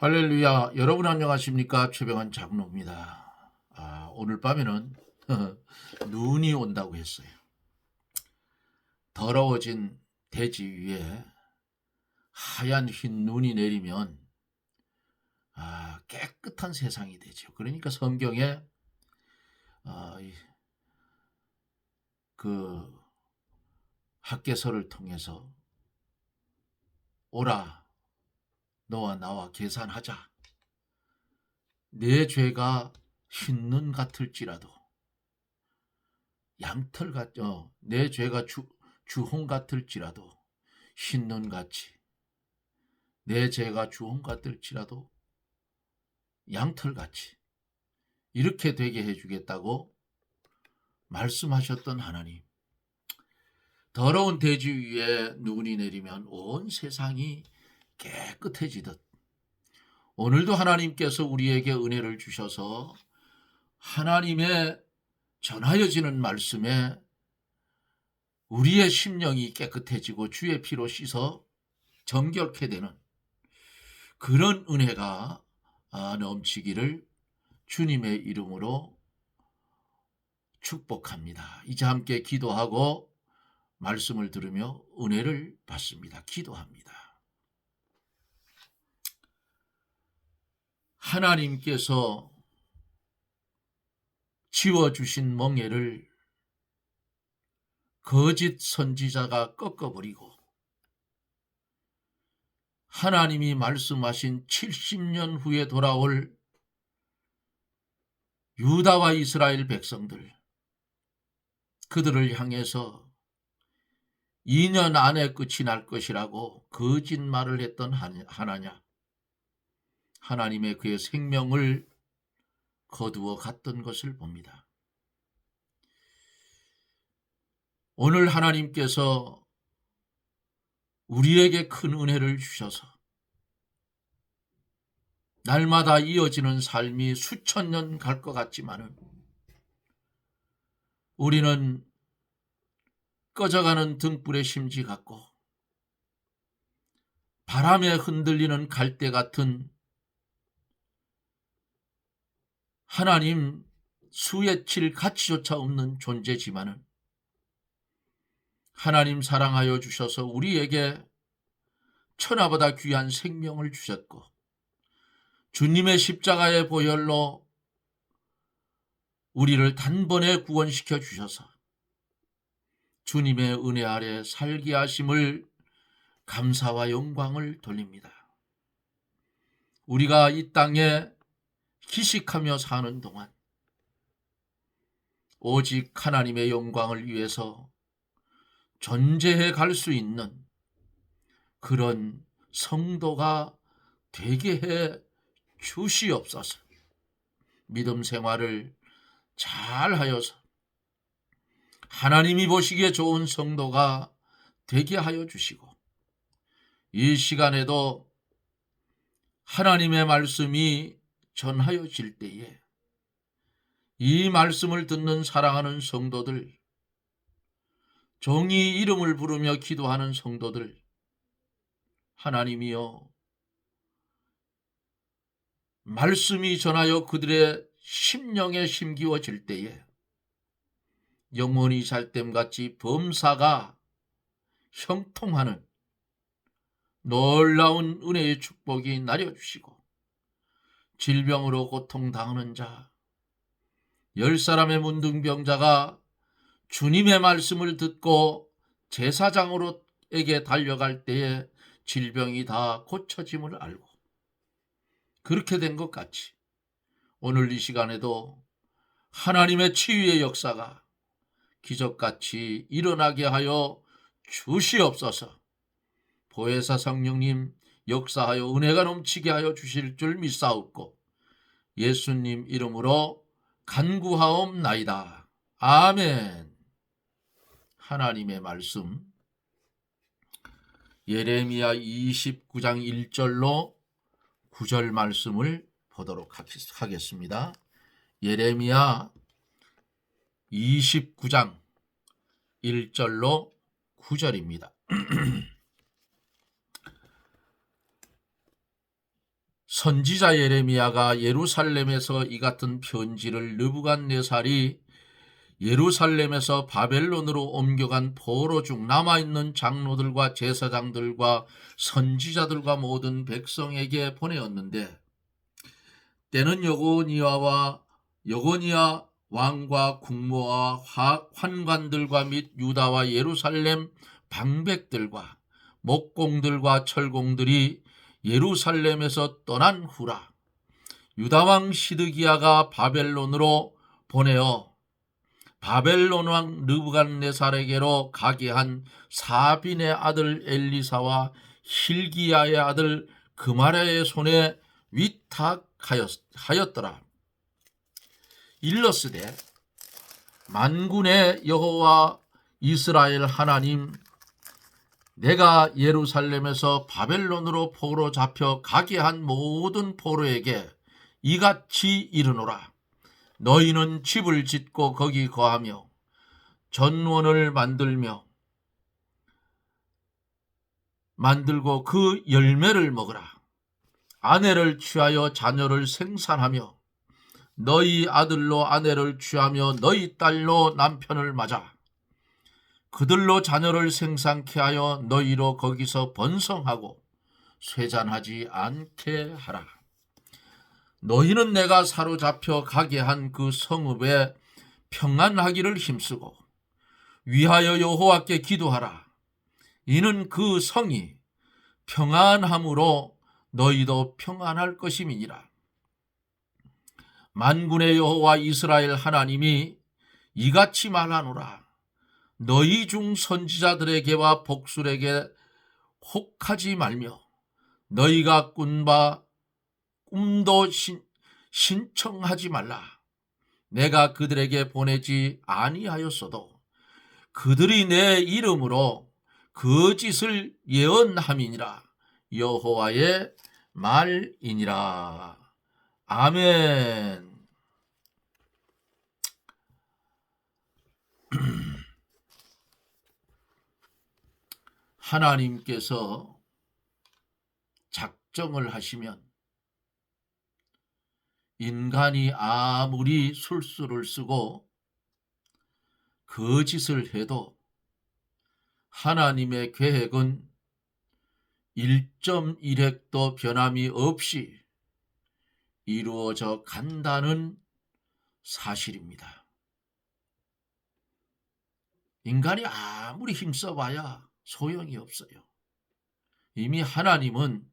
할렐루야. 여러분 안녕하십니까? 최병환 장로입니다. 오늘 밤에는 눈이 온다고 했어요. 더러워진 대지 위에 하얀 흰 눈이 내리면 깨끗한 세상이 되죠. 그러니까 성경에 그 학개서를 통해서 오라 너와 나와 계산하자. 내 죄가 흰눈 같을지라도 양털 같죠. 내 죄가 주홍 같을지라도 흰눈같이, 내 죄가 주홍 같을지라도 양털같이 이렇게 되게 해주겠다고 말씀하셨던 하나님. 더러운 대지 위에 눈이 내리면 온 세상이 깨끗해지듯 오늘도 하나님께서 우리에게 은혜를 주셔서 하나님의 전하여지는 말씀에 우리의 심령이 깨끗해지고 주의 피로 씻어 정결케 되는 그런 은혜가 넘치기를 주님의 이름으로 축복합니다. 이제 함께 기도하고 말씀을 들으며 은혜를 받습니다. 기도합니다. 하나님께서 지워주신 멍에를 거짓 선지자가 꺾어버리고 하나님이 말씀하신 70년 후에 돌아올 유다와 이스라엘 백성들, 그들을 향해서 2년 안에 끝이 날 것이라고 거짓말을 했던 하나님의 그의 생명을 거두어 갔던 것을 봅니다. 오늘 하나님께서 우리에게 큰 은혜를 주셔서 날마다 이어지는 삶이 수천 년 갈 것 같지만은 우리는 꺼져가는 등불의 심지 같고 바람에 흔들리는 갈대 같은 하나님 수에 칠 가치조차 없는 존재지만은 하나님 사랑하여 주셔서 우리에게 천하보다 귀한 생명을 주셨고 주님의 십자가의 보혈로 우리를 단번에 구원시켜 주셔서 주님의 은혜 아래 살게 하심을 감사와 영광을 돌립니다. 우리가 이 땅에 기식하며 사는 동안 오직 하나님의 영광을 위해서 존재해 갈 수 있는 그런 성도가 되게 해 주시옵소서. 믿음 생활을 잘 하여서 하나님이 보시기에 좋은 성도가 되게 하여 주시고 이 시간에도 하나님의 말씀이 전하여질 때에 이 말씀을 듣는 사랑하는 성도들, 종이 이름을 부르며 기도하는 성도들, 하나님이여 말씀이 전하여 그들의 심령에 심기워질 때에 영원히 잘됨같이 범사가 형통하는 놀라운 은혜의 축복이 내려주시고 질병으로 고통당하는 자, 10사람의 문둥병자가 주님의 말씀을 듣고 제사장으로에게 달려갈 때에 질병이 다 고쳐짐을 알고 그렇게 된 것 같이 오늘 이 시간에도 하나님의 치유의 역사가 기적같이 일어나게 하여 주시옵소서. 보혜사 성령님 역사하여 은혜가 넘치게 하여 주실 줄 믿사옵고 예수님 이름으로 간구하옵나이다. 아멘. 하나님의 말씀 예레미야 29장 1절로 9절 말씀을 보도록 하겠습니다. 예레미야 29장 1절로 9절입니다. 선지자 예레미야가 예루살렘에서 이 같은 편지를 느부갓네살이 예루살렘에서 바벨론으로 옮겨간 포로 중 남아있는 장로들과 제사장들과 선지자들과 모든 백성에게 보내었는데, 때는 여고니야 왕과 국모와 환관들과 및 유다와 예루살렘 방백들과 목공들과 철공들이 예루살렘에서 떠난 후라. 유다왕 시드기야가 바벨론으로 보내어 바벨론 왕 느부갓네살에게로 가게 한 사빈의 아들 엘리사와 hil기야의 아들 그마랴의 손에 위탁하였더라. 일러스되 만군의 여호와 이스라엘 하나님, 내가 예루살렘에서 바벨론으로 포로 잡혀 가게 한 모든 포로에게 이같이 이르노라. 너희는 집을 짓고 거기 거하며 전원을 만들고 그 열매를 먹으라. 아내를 취하여 자녀를 생산하며 너희 아들로 아내를 취하며 너희 딸로 남편을 맞아 그들로 자녀를 생산케 하여 너희로 거기서 번성하고 쇠잔하지 않게 하라. 너희는 내가 사로잡혀 가게 한 그 성읍에 평안하기를 힘쓰고 위하여 여호와께 기도하라. 이는 그 성이 평안함으로 너희도 평안할 것임이니라. 만군의 여호와 이스라엘 하나님이 이같이 말하노라. 너희 중 선지자들에게와 복술에게 혹하지 말며 너희가 꾼 바 꿈도 신청하지 말라. 내가 그들에게 보내지 아니하였어도 그들이 내 이름으로 거짓을 예언함이니라. 여호와의 말이니라. 아멘. 하나님께서 작정을 하시면 인간이 아무리 술수를 쓰고 거짓을 해도 하나님의 계획은 1.1획도 변함이 없이 이루어져 간다는 사실입니다. 인간이 아무리 힘써봐야 소용이 없어요. 이미 하나님은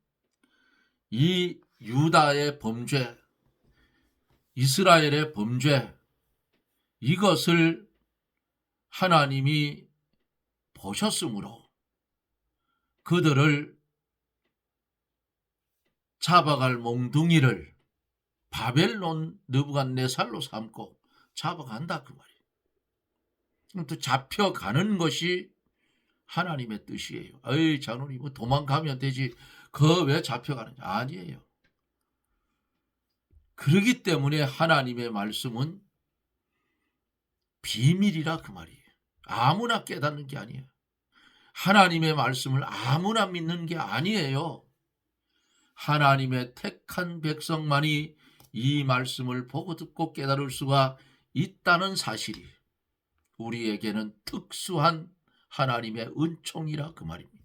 이 유다의 범죄, 이스라엘의 범죄, 이것을 하나님이 보셨으므로 그들을 잡아갈 몽둥이를 바벨론 느부갓네살로 삼고 잡아간다 그 말이에요. 또 잡혀가는 것이 하나님의 뜻이에요. 어이 장로님 뭐 도망가면 되지 그거 왜 잡혀가는지. 아니에요. 그렇기 때문에 하나님의 말씀은 비밀이라 그 말이에요. 아무나 깨닫는 게 아니에요. 하나님의 말씀을 아무나 믿는 게 아니에요. 하나님의 택한 백성만이 이 말씀을 보고 듣고 깨달을 수가 있다는 사실이 우리에게는 특수한 하나님의 은총이라 그 말입니다.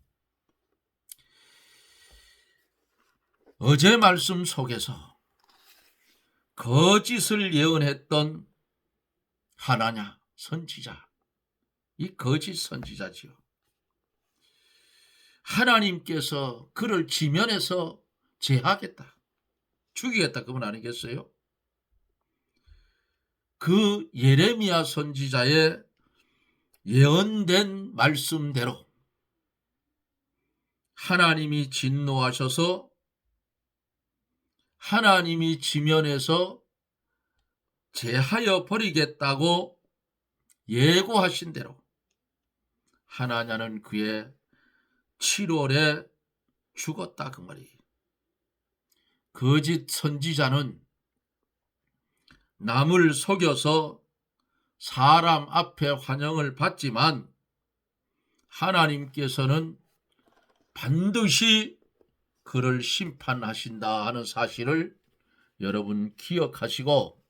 어제 말씀 속에서 거짓을 예언했던 하나냐 선지자, 이 거짓 선지자지요. 하나님께서 그를 지면에서 제하겠다, 죽이겠다 그분 아니겠어요? 그 예레미야 선지자의 예언된 말씀대로 하나님이 진노하셔서 하나님이 지면에서 제하여 버리겠다고 예고하신 대로 하나냐는 그의 7월에 죽었다 그 말이에요. 거짓 선지자는 남을 속여서 사람 앞에 환영을 받지만 하나님께서는 반드시 그를 심판하신다 하는 사실을 여러분 기억하시고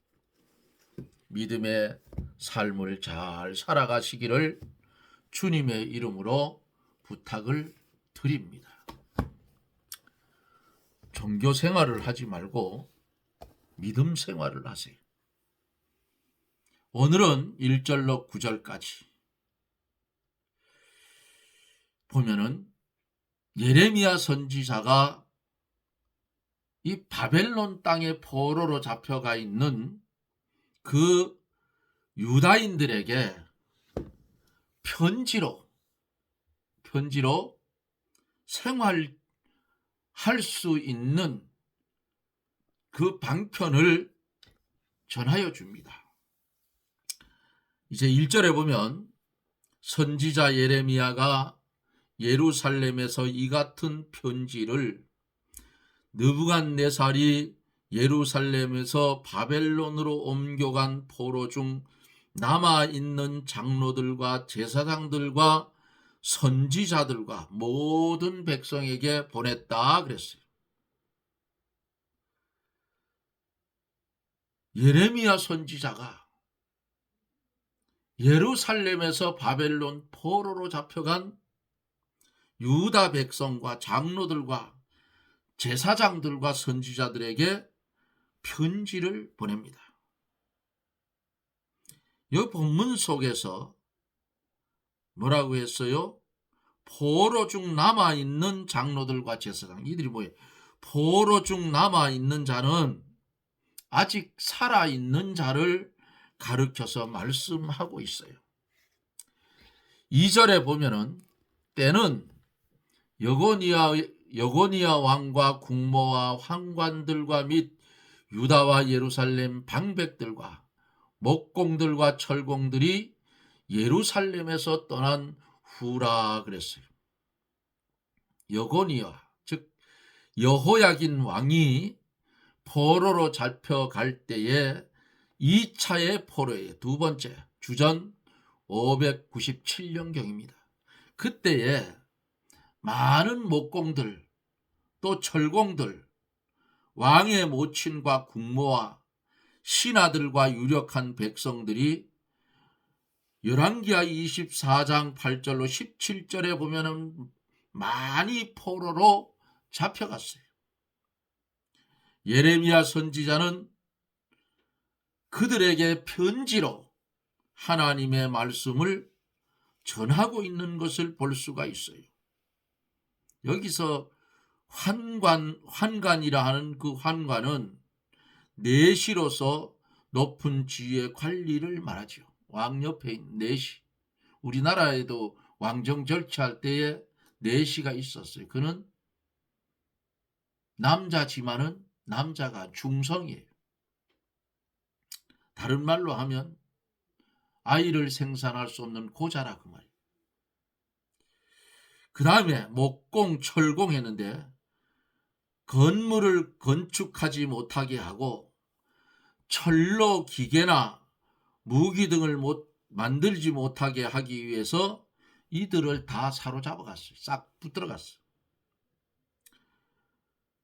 믿음의 삶을 잘 살아가시기를 주님의 이름으로 부탁을 드립니다. 종교 생활을 하지 말고 믿음 생활을 하세요. 오늘은 1절로 9절까지 보면은 예레미야 선지자가 이 바벨론 땅의 포로로 잡혀가 있는 그 유다인들에게 편지로 생활할 수 있는 그 방편을 전하여 줍니다. 이제 1절에 보면 선지자 예레미야가 예루살렘에서 이 같은 편지를 느부갓네살이 예루살렘에서 바벨론으로 옮겨간 포로 중 남아있는 장로들과 제사장들과 선지자들과 모든 백성에게 보냈다 그랬어요. 예레미야 선지자가 예루살렘에서 바벨론 포로로 잡혀간 유다 백성과 장로들과 제사장들과 선지자들에게 편지를 보냅니다. 이 본문 속에서 뭐라고 했어요? 포로 중 남아있는 장로들과 제사장, 이들이 뭐예요? 포로 중 남아있는 자는 아직 살아있는 자를 가르쳐서 말씀하고 있어요. 2절에 보면은 때는 여고니아 왕과 국모와 황관들과 및 유다와 예루살렘 방백들과 목공들과 철공들이 예루살렘에서 떠난 후라 그랬어요. 여고니아 즉 여호야긴 왕이 포로로 잡혀갈 때에 2차의 포로예요. 두 번째 주전 597년경입니다. 그때에 많은 목공들 또 철공들 왕의 모친과 국모와 신하들과 유력한 백성들이 열왕기하 24장 8절로 17절에 보면은 많이 포로로 잡혀갔어요. 예레미야 선지자는 그들에게 편지로 하나님의 말씀을 전하고 있는 것을 볼 수가 있어요. 여기서 환관이라 하는 그 환관은 내시로서 높은 지위의 관리를 말하죠. 왕 옆에 있는 내시. 우리나라에도 왕정 절차할 때에 내시가 있었어요. 그는 남자지만은 남자가 중성이에요. 다른 말로 하면 아이를 생산할 수 없는 고자라 그 말이에요. 그 다음에 목공, 철공 했는데 건물을 건축하지 못하게 하고 철로 기계나 무기 등을 만들지 못하게 하기 위해서 이들을 다 사로잡아갔어요. 싹 붙들어갔어요.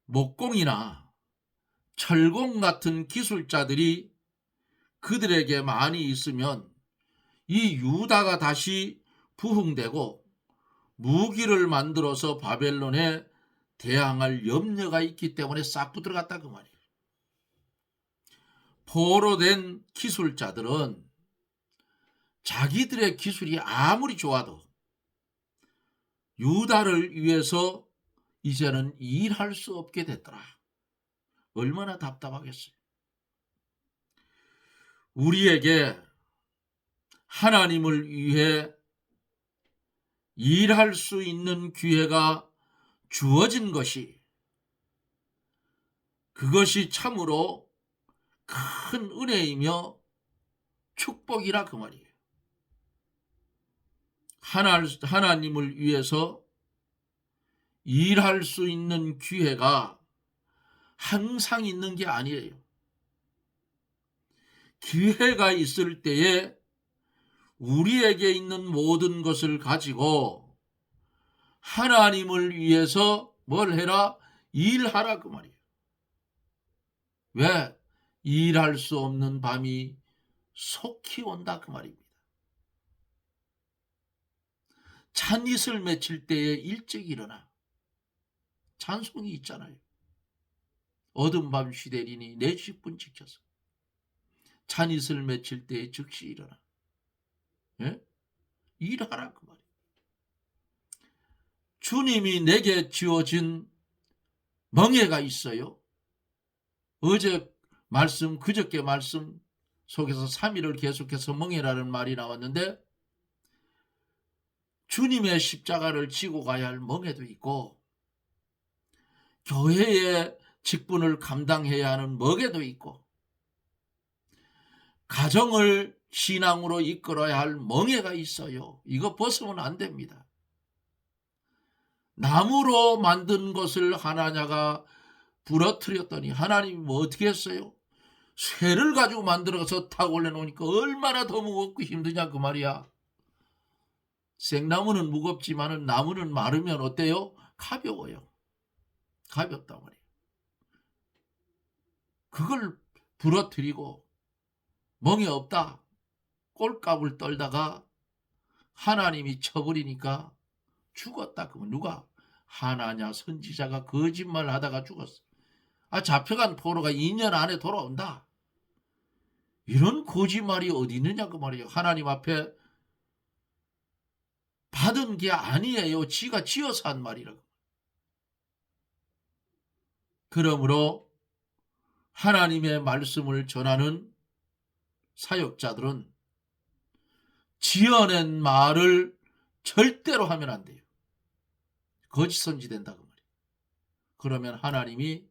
목공이나 철공 같은 기술자들이 그들에게 많이 있으면 이 유다가 다시 부흥되고 무기를 만들어서 바벨론에 대항할 염려가 있기 때문에 싹 붙들어갔다 그 말이에요. 포로된 기술자들은 자기들의 기술이 아무리 좋아도 유다를 위해서 이제는 일할 수 없게 됐더라. 얼마나 답답하겠어요. 우리에게 하나님을 위해 일할 수 있는 기회가 주어진 그것이 참으로 큰 은혜이며 축복이라 그 말이에요. 하나님을 위해서 일할 수 있는 기회가 항상 있는 게 아니에요. 기회가 있을 때에 우리에게 있는 모든 것을 가지고 하나님을 위해서 뭘 해라? 일하라 그 말이에요. 왜? 일할 수 없는 밤이 속히 온다 그 말입니다. 찬이슬 맺힐 때에 일찍 일어나. 찬송이 있잖아요. 어두운 밤 시대리니 내 집분 지켜서 찬이슬 맺힐 때에 즉시 일어나. 예? 일하라 그 말이에요. 주님이 내게 지어진 멍에가 있어요. 어제 말씀, 그저께 말씀 속에서 3일을 계속해서 멍에라는 말이 나왔는데 주님의 십자가를 지고 가야 할 멍에도 있고 교회의 직분을 감당해야 하는 멍에도 있고 가정을 신앙으로 이끌어야 할 멍에가 있어요. 이거 벗으면 안 됩니다. 나무로 만든 것을 하나냐가 부러뜨렸더니 하나님이 뭐 어떻게 했어요? 쇠를 가지고 만들어서 타고 올려놓으니까 얼마나 더 무겁고 힘드냐 그 말이야. 생나무는 무겁지만 나무는 마르면 어때요? 가벼워요. 가볍단 말이에요. 그걸 부러뜨리고 멍이 없다 꼴값을 떨다가 하나님이 쳐버리니까 죽었다. 그러면 누가? 하나냐 선지자가 거짓말하다가 죽었어. 잡혀간 포로가 2년 안에 돌아온다. 이런 거짓말이 어디 있느냐 그 말이에요. 하나님 앞에 받은 게 아니에요. 지가 지어서 한 말이라고. 그러므로 하나님의 말씀을 전하는 사역자들은 지어낸 말을 절대로 하면 안 돼요. 거짓 선지 된다 그 말이에요. 그러면 하나님이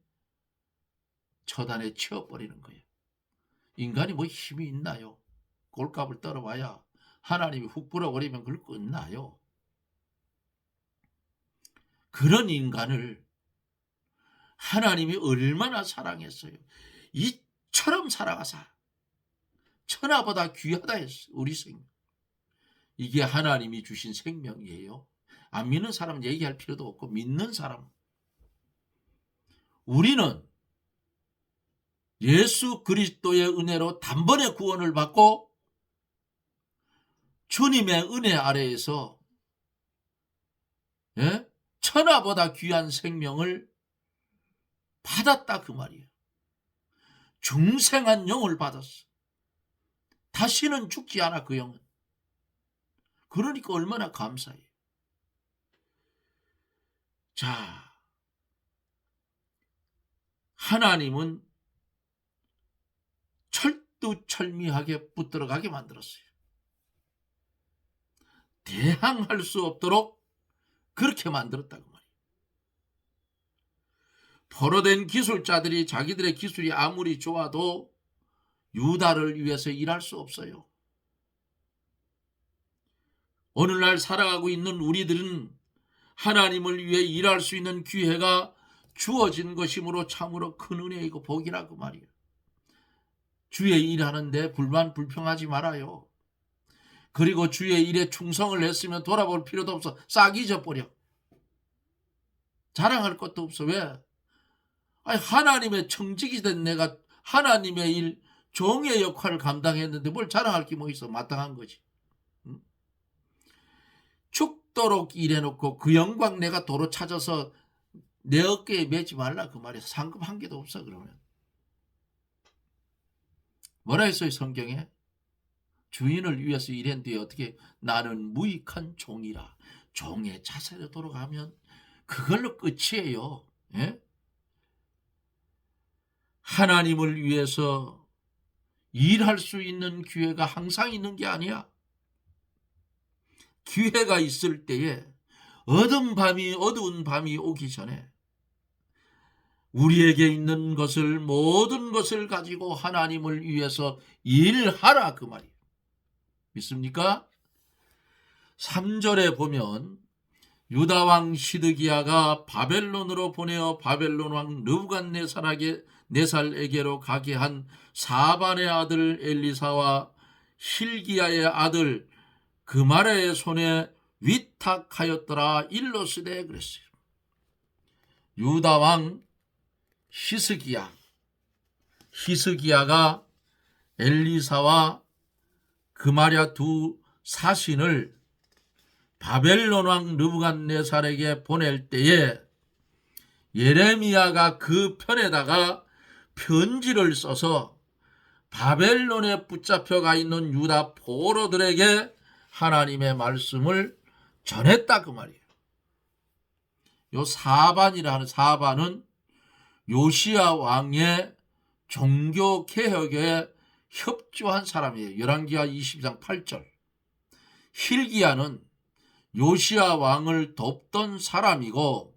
처단에 치워버리는 거예요. 인간이 뭐 힘이 있나요? 꼴값을 떨어봐야 하나님이 훅 불어버리면 그걸 끝나요. 그런 인간을 하나님이 얼마나 사랑했어요. 이처럼 살아가사 천하보다 귀하다 했어. 우리 생명. 이게 하나님이 주신 생명이에요. 안 믿는 사람은 얘기할 필요도 없고 믿는 사람. 우리는 예수 그리스도의 은혜로 단번에 구원을 받고 주님의 은혜 아래에서 천하보다 귀한 생명을 받았다 그 말이에요. 중생한 영을 받았어. 다시는 죽지 않아 그 영은. 그러니까 얼마나 감사해요. 자, 하나님은 철두철미하게 붙들어가게 만들었어요. 대항할 수 없도록 그렇게 만들었다고 말이에요. 포로된 기술자들이 자기들의 기술이 아무리 좋아도 유다를 위해서 일할 수 없어요. 오늘날 살아가고 있는 우리들은 하나님을 위해 일할 수 있는 기회가 주어진 것이므로 참으로 큰 은혜이고 복이라고 말이에요. 주의 일하는데 불평하지 말아요. 그리고 주의 일에 충성을 했으면 돌아볼 필요도 없어. 싹 잊어버려. 자랑할 것도 없어. 왜? 하나님의 청직이 된 내가 하나님의 일, 종의 역할을 감당했는데 뭘 자랑할 게 뭐 있어. 마땅한 거지. 죽도록 일해놓고 그 영광 내가 도로 찾아서 내 어깨에 매지 말라 그 말이야. 상급 한 개도 없어. 그러면 뭐라 했어요 성경에? 주인을 위해서 일했는데 어떻게 나는 무익한 종이라. 종의 자세로 돌아가면 그걸로 끝이에요. 예? 하나님을 위해서 일할 수 있는 기회가 항상 있는 게 아니야. 기회가 있을 때에 어두운 밤이 오기 전에 우리에게 있는 것을 모든 것을 가지고 하나님을 위해서 일하라 그 말이에요. 믿습니까? 3절에 보면 유다왕 시드기야가 바벨론으로 보내어 바벨론 왕 느부갓네살에게로 가게 한 사반의 아들 엘리사와 hil기야의 아들 그말의 손에 위탁하였더라 일러스되 그랬어요. 유다 왕 히스기야가 엘리사와 그마랴 두 사신을 바벨론 왕 느부갓네살에게 보낼 때에 예레미야가 그 편에다가 편지를 써서 바벨론에 붙잡혀가 있는 유다 포로들에게 하나님의 말씀을 전했다 그 말이에요. 요 사반이라 하는 사반은 요시야 왕의 종교 개혁에 협조한 사람이에요. 열왕기하 22장 8절. 힐기야는 요시야 왕을 돕던 사람이고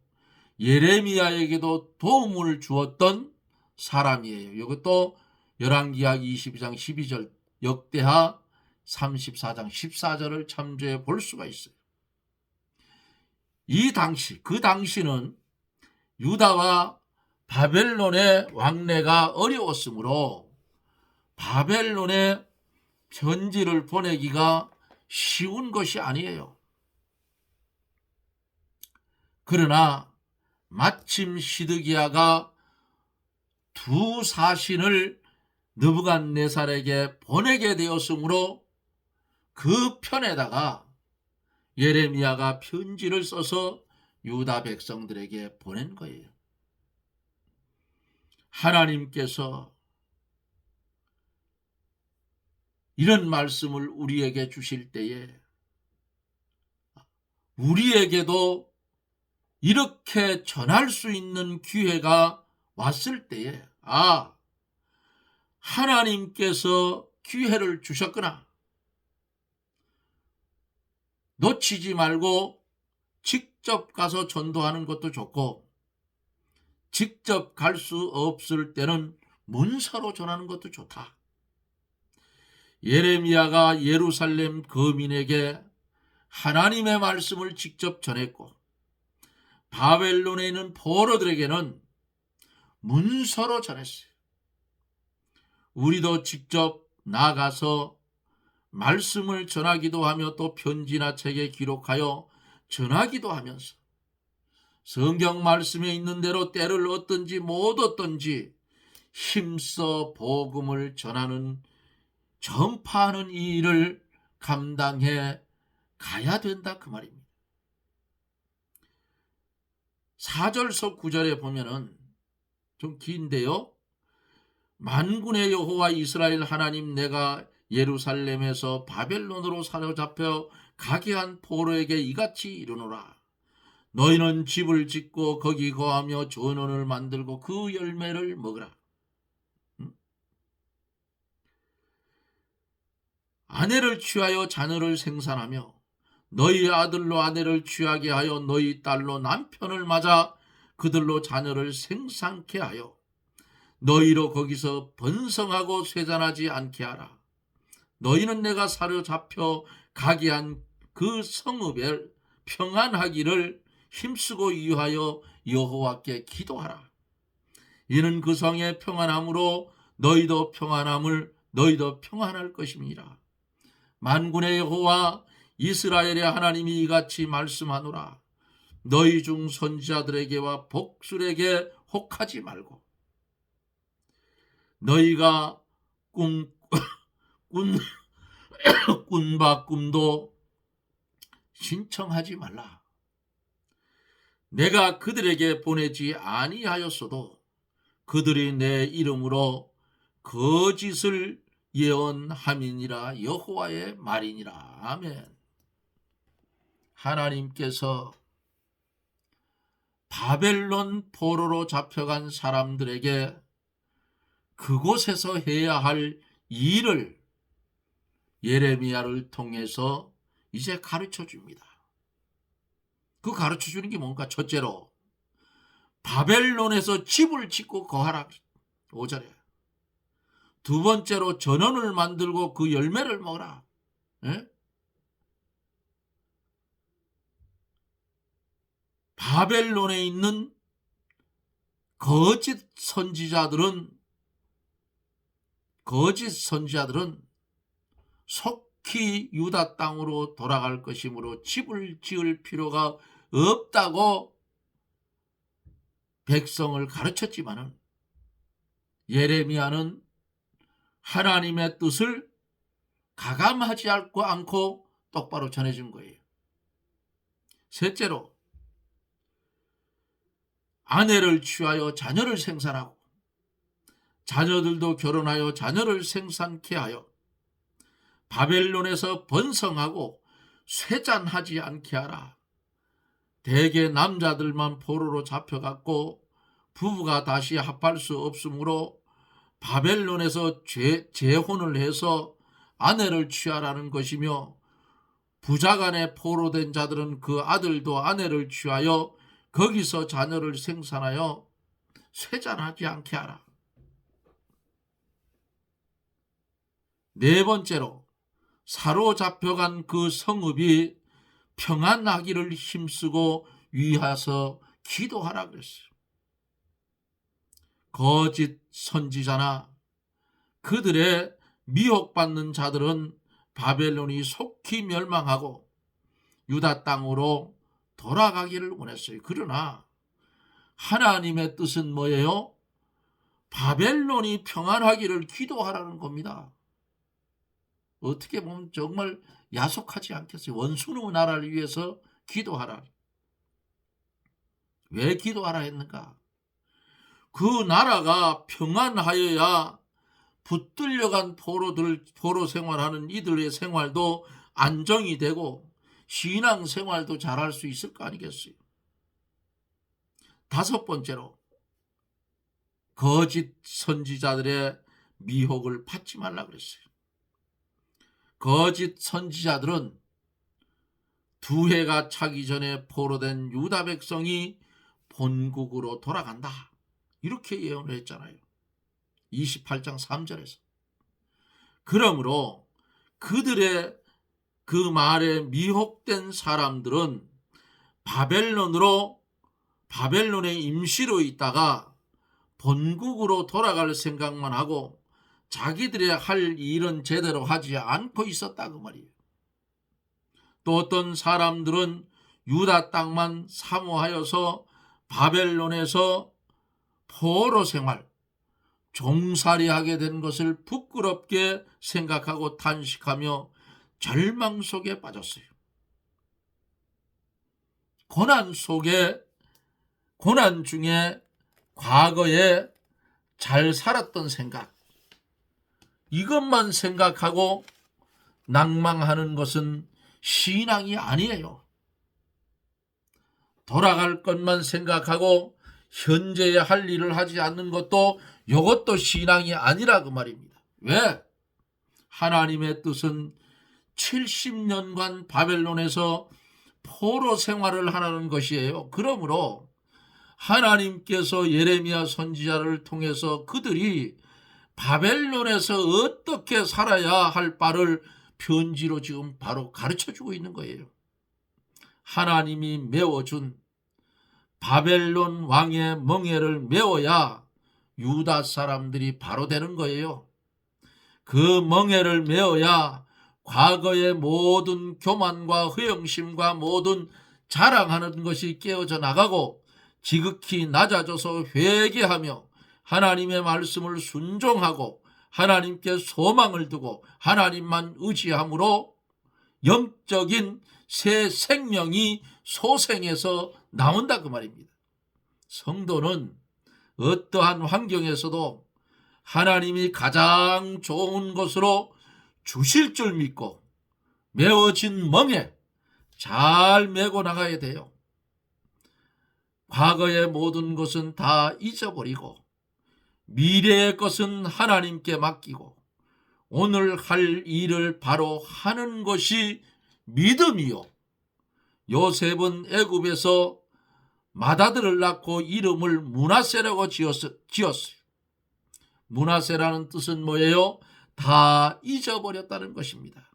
예레미야에게도 도움을 주었던 사람이에요. 이것도 열왕기하 22장 12절, 역대하 34장 14절을 참조해 볼 수가 있어요. 그 당시는 유다와 바벨론의 왕래가 어려웠으므로 바벨론에 편지를 보내기가 쉬운 것이 아니에요. 그러나 마침 시드기야가 두 사신을 느부갓네살에게 보내게 되었으므로 그 편에다가 예레미야가 편지를 써서 유다 백성들에게 보낸 거예요. 하나님께서 이런 말씀을 우리에게 주실 때에 우리에게도 이렇게 전할 수 있는 기회가 왔을 때에 하나님께서 기회를 주셨구나. 놓치지 말고 직접 가서 전도하는 것도 좋고 직접 갈 수 없을 때는 문서로 전하는 것도 좋다. 예레미야가 예루살렘 거민에게 하나님의 말씀을 직접 전했고 바벨론에 있는 포로들에게는 문서로 전했어요. 우리도 직접 나가서 말씀을 전하기도 하며 또 편지나 책에 기록하여 전하기도 하면서 성경 말씀에 있는 대로 때를 얻든지 못 얻든지 힘써 복음을 전파하는 이 일을 감당해 가야 된다 그 말입니다. 4절서 9절에 보면은 좀 긴데요. 만군의 여호와 이스라엘 하나님 내가 예루살렘에서 바벨론으로 사로잡혀 가게 한 포로에게 이같이 이르노라. 너희는 집을 짓고 거기 거하며 전원을 만들고 그 열매를 먹으라. 아내를 취하여 자녀를 생산하며 너희 아들로 아내를 취하게 하여 너희 딸로 남편을 맞아 그들로 자녀를 생산케 하여 너희로 거기서 번성하고 쇠잔하지 않게 하라. 너희는 내가 사로잡혀 가게 한 그 성읍에 평안하기를 힘쓰고 위하여 여호와께 기도하라. 이는 그 성의 평안함으로 너희도 평안할 것임이라. 만군의 여호와 이스라엘의 하나님이 이같이 말씀하노라. 너희 중 선지자들에게와 복술에게 혹하지 말고 너희가 꾼바 꿈도 신청하지 말라. 내가 그들에게 보내지 아니하였어도 그들이 내 이름으로 거짓을 예언함이니라 여호와의 말이니라. 아멘. 하나님께서 바벨론 포로로 잡혀간 사람들에게 그곳에서 해야 할 일을 예레미야를 통해서 이제 가르쳐 줍니다. 그 가르쳐 주는 게 뭔가? 첫째로 바벨론에서 집을 짓고 거하라. 5절에. 두 번째로 전원을 만들고 그 열매를 먹어라. 예? 바벨론에 있는 거짓 선지자들은 속히 유다 땅으로 돌아갈 것이므로 집을 지을 필요가 없다고 백성을 가르쳤지만은 예레미야는 하나님의 뜻을 가감하지 않고 똑바로 전해준 거예요. 셋째로, 아내를 취하여 자녀를 생산하고 자녀들도 결혼하여 자녀를 생산케 하여 바벨론에서 번성하고 쇠잔하지 않게 하라. 대개 남자들만 포로로 잡혀갔고 부부가 다시 합할 수 없으므로 바벨론에서 재혼을 해서 아내를 취하라는 것이며, 부자간에 포로된 자들은 그 아들도 아내를 취하여 거기서 자녀를 생산하여 쇠잔하지 않게 하라. 네 번째로, 사로잡혀간 그 성읍이 평안하기를 힘쓰고 위하서 기도하라 그랬어요. 거짓 선지자나 그들의 미혹받는 자들은 바벨론이 속히 멸망하고 유다 땅으로 돌아가기를 원했어요. 그러나 하나님의 뜻은 뭐예요? 바벨론이 평안하기를 기도하라는 겁니다. 어떻게 보면 정말 야속하지 않겠어요? 원수의 나라를 위해서 기도하라. 왜 기도하라 했는가? 그 나라가 평안하여야 붙들려간 포로 생활하는 이들의 생활도 안정이 되고 신앙 생활도 잘할 수 있을 거 아니겠어요? 다섯 번째로, 거짓 선지자들의 미혹을 받지 말라 그랬어요. 거짓 선지자들은 두 해가 차기 전에 포로된 유다 백성이 본국으로 돌아간다, 이렇게 예언을 했잖아요. 28장 3절에서. 그러므로 그들의 그 말에 미혹된 사람들은 바벨론에 임시로 있다가 본국으로 돌아갈 생각만 하고 자기들의 할 일은 제대로 하지 않고 있었다 그 말이에요. 또 어떤 사람들은 유다 땅만 사모하여서 바벨론에서 포로 생활, 종살이하게 된 것을 부끄럽게 생각하고 탄식하며 절망 속에 빠졌어요. 고난 중에 과거에 잘 살았던 생각, 이것만 생각하고 낭망하는 것은 신앙이 아니에요. 돌아갈 것만 생각하고 현재에 할 일을 하지 않는 것도 이것도 신앙이 아니라 그 말입니다. 왜? 하나님의 뜻은 70년간 바벨론에서 포로 생활을 하라는 것이에요. 그러므로 하나님께서 예레미야 선지자를 통해서 그들이 바벨론에서 어떻게 살아야 할 바를 편지로 지금 바로 가르쳐주고 있는 거예요. 하나님이 메워준 바벨론 왕의 멍에를 메워야 유다 사람들이 바로 되는 거예요. 그 멍에를 메워야 과거의 모든 교만과 허영심과 모든 자랑하는 것이 깨어져 나가고 지극히 낮아져서 회개하며 하나님의 말씀을 순종하고 하나님께 소망을 두고 하나님만 의지함으로 영적인 새 생명이 소생해서 나온다 그 말입니다. 성도는 어떠한 환경에서도 하나님이 가장 좋은 것으로 주실 줄 믿고 메워진 멍에 잘 메고 나가야 돼요. 과거의 모든 것은 다 잊어버리고 미래의 것은 하나님께 맡기고 오늘 할 일을 바로 하는 것이 믿음이요. 요셉은 애굽에서 맏아들을 낳고 이름을 므낫세라고 지었어요. 므낫세라는 뜻은 뭐예요? 다 잊어버렸다는 것입니다.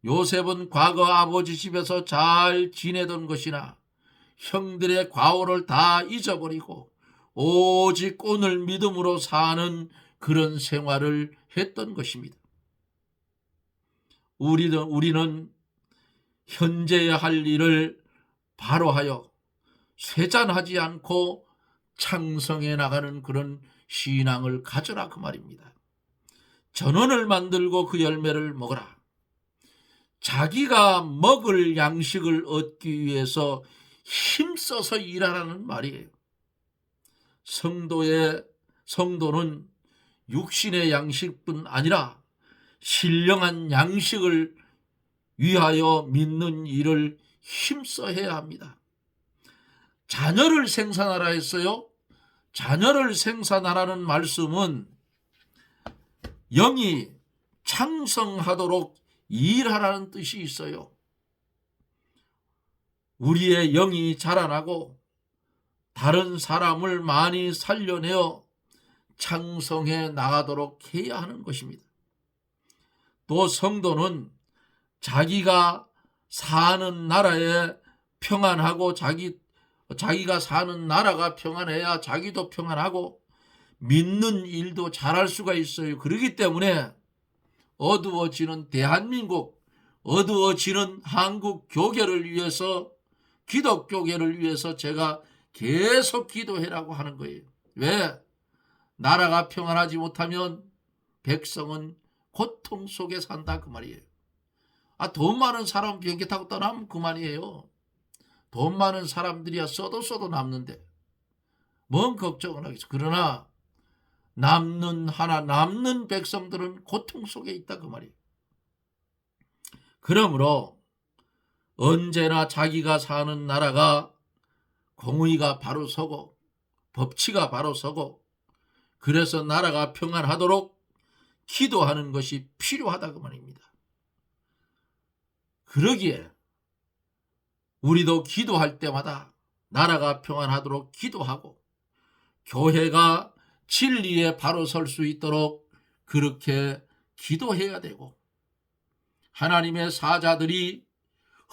요셉은 과거 아버지 집에서 잘 지내던 것이나 형들의 과오를 다 잊어버리고 오직 오늘 믿음으로 사는 그런 생활을 했던 것입니다. 우리는 현재의 할 일을 바로 하여 쇠잔하지 않고 창성해 나가는 그런 신앙을 가져라 그 말입니다. 전원을 만들고 그 열매를 먹어라. 자기가 먹을 양식을 얻기 위해서 힘써서 일하라는 말이에요. 성도는 육신의 양식뿐 아니라 신령한 양식을 위하여 믿는 일을 힘써 해야 합니다. 자녀를 생산하라 했어요. 자녀를 생산하라는 말씀은 영이 창성하도록 일하라는 뜻이 있어요. 우리의 영이 자라나고 다른 사람을 많이 살려내어 창성해 나가도록 해야 하는 것입니다. 또 성도는 자기가 사는 나라에 평안하고 자기가 사는 나라가 평안해야 자기도 평안하고 믿는 일도 잘할 수가 있어요. 그렇기 때문에 어두워지는 대한민국, 어두워지는 한국 교계를 위해서, 기독교계를 위해서 제가 계속 기도해라고 하는 거예요. 왜? 나라가 평안하지 못하면 백성은 고통 속에 산다 그 말이에요. 돈 많은 사람 비행기 타고 떠나면 그만이에요. 돈 많은 사람들이야 써도 남는데 뭔 걱정을 하겠어. 그러나 남는 백성들은 고통 속에 있다 그 말이에요. 그러므로 언제나 자기가 사는 나라가 공의가 바로 서고 법치가 바로 서고 그래서 나라가 평안하도록 기도하는 것이 필요하다 그 말입니다. 그러기에 우리도 기도할 때마다 나라가 평안하도록 기도하고 교회가 진리에 바로 설 수 있도록 그렇게 기도해야 되고 하나님의 사자들이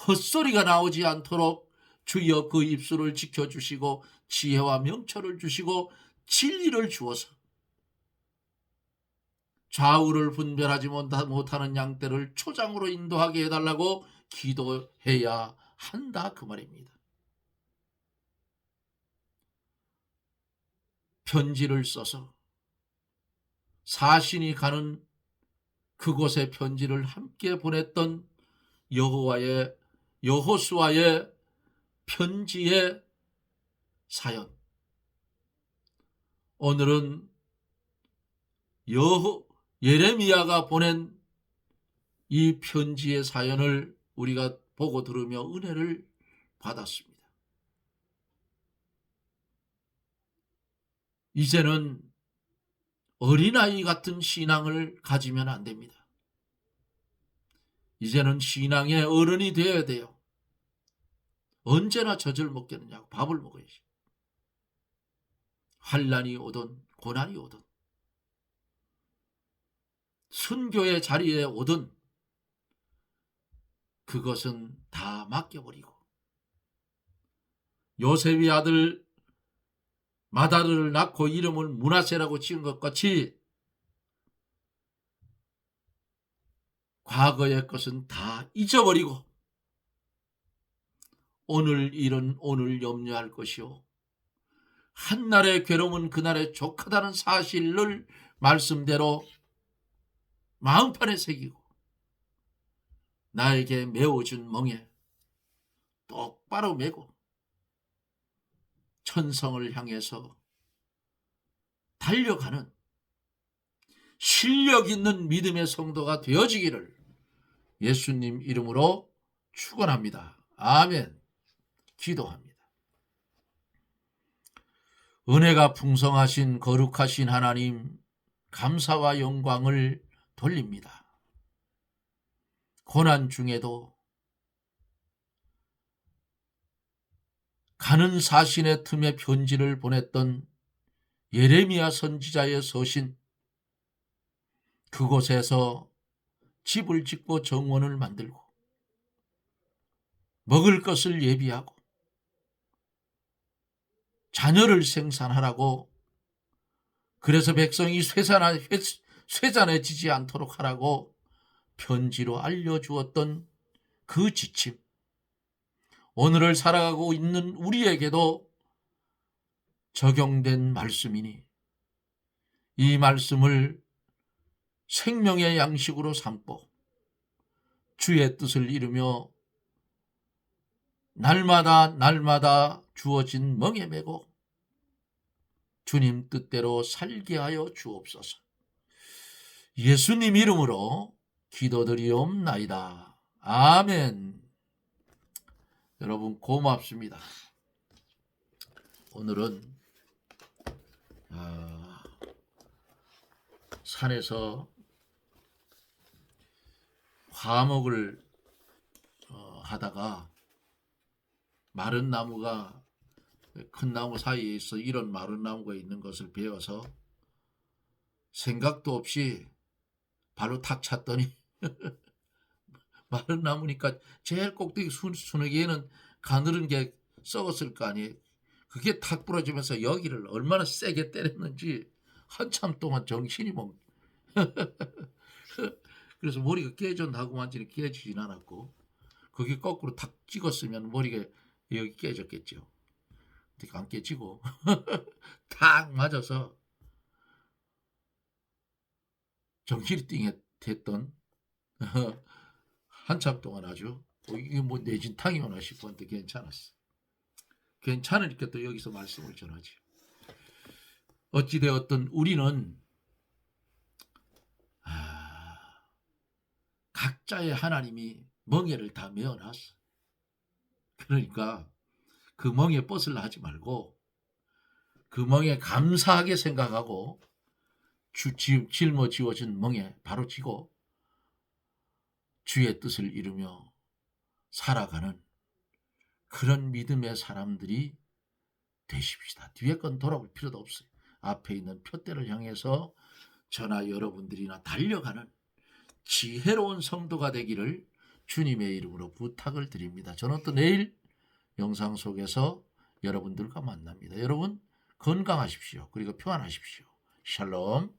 헛소리가 나오지 않도록 주여 그 입술을 지켜주시고 지혜와 명철을 주시고 진리를 주어서 좌우를 분별하지 못하는 양떼를 초장으로 인도하게 해달라고 기도해야 한다 그 말입니다. 편지를 써서 사신이 가는 그곳에 편지를 함께 보냈던 여호수아의 편지의 사연. 오늘은 예레미야가 보낸 이 편지의 사연을 우리가 보고 들으며 은혜를 받았습니다. 이제는 어린아이 같은 신앙을 가지면 안 됩니다. 이제는 신앙의 어른이 되어야 돼요. 언제나 젖을 먹겠느냐고 밥을 먹어야지. 환난이 오든 고난이 오든 순교의 자리에 오든 그것은 다 맡겨버리고 요셉의 아들 마다를 낳고 이름을 므낫세라고 지은 것 같이 과거의 것은 다 잊어버리고 오늘 일은 오늘 염려할 것이요 한날의 괴로움은 그날의 족하다는 사실을 말씀대로 마음판에 새기고 나에게 메워준 멍에 똑바로 메고 천성을 향해서 달려가는 실력 있는 믿음의 성도가 되어지기를 예수님 이름으로 축원합니다. 아멘. 기도합니다. 은혜가 풍성하신 거룩하신 하나님 감사와 영광을 돌립니다. 고난 중에도 가는 사신의 틈에 편지를 보냈던 예레미야 선지자의 서신, 그곳에서 집을 짓고 정원을 만들고 먹을 것을 예비하고 자녀를 생산하라고, 그래서 백성이 쇠잔해지지 않도록 하라고 편지로 알려주었던 그 지침, 오늘을 살아가고 있는 우리에게도 적용된 말씀이니 이 말씀을 생명의 양식으로 삼고 주의 뜻을 이루며 날마다 주어진 멍에 메고 주님 뜻대로 살게 하여 주옵소서. 예수님 이름으로 기도드리옵나이다. 아멘. 여러분 고맙습니다. 오늘은 산에서 화목을 하다가 마른 나무가 큰 나무 사이에 있어 이런 마른 나무가 있는 것을 배워서 생각도 없이 바로 탁 찼더니 마른 나무니까 제일 꼭대기 수너기에는 가늘은 게 썩었을 거 아니에요. 그게 탁 부러지면서 여기를 얼마나 세게 때렸는지 한참 동안 정신이 멍. 그래서 머리가 깨졌나고 완전히 깨지진 않았고 그게 거꾸로 탁 찍었으면 머리가 여기 깨졌겠죠. 근데 안 깨지고 탁 맞아서 정신이 띵해 됐던 한참 동안 아주 이게 뭐 내진탕이 오나 싶었는데 괜찮았어. 괜찮으니까 또 여기서 말씀을 전하지. 어찌되었든 우리는 각자의 하나님이 멍에를 다 메어놨어. 그러니까 그 멍에 뻗으려 하지 말고 그 멍에 감사하게 생각하고 짊어지워진 멍에 바로 지고 주의 뜻을 이루며 살아가는 그런 믿음의 사람들이 되십시다. 뒤에 건 돌아볼 필요도 없어요. 앞에 있는 표대를 향해서 저나 여러분들이나 달려가는 지혜로운 성도가 되기를 주님의 이름으로 부탁을 드립니다. 저는 또 내일 영상 속에서 여러분들과 만납니다. 여러분 건강하십시오. 그리고 평안하십시오. 샬롬.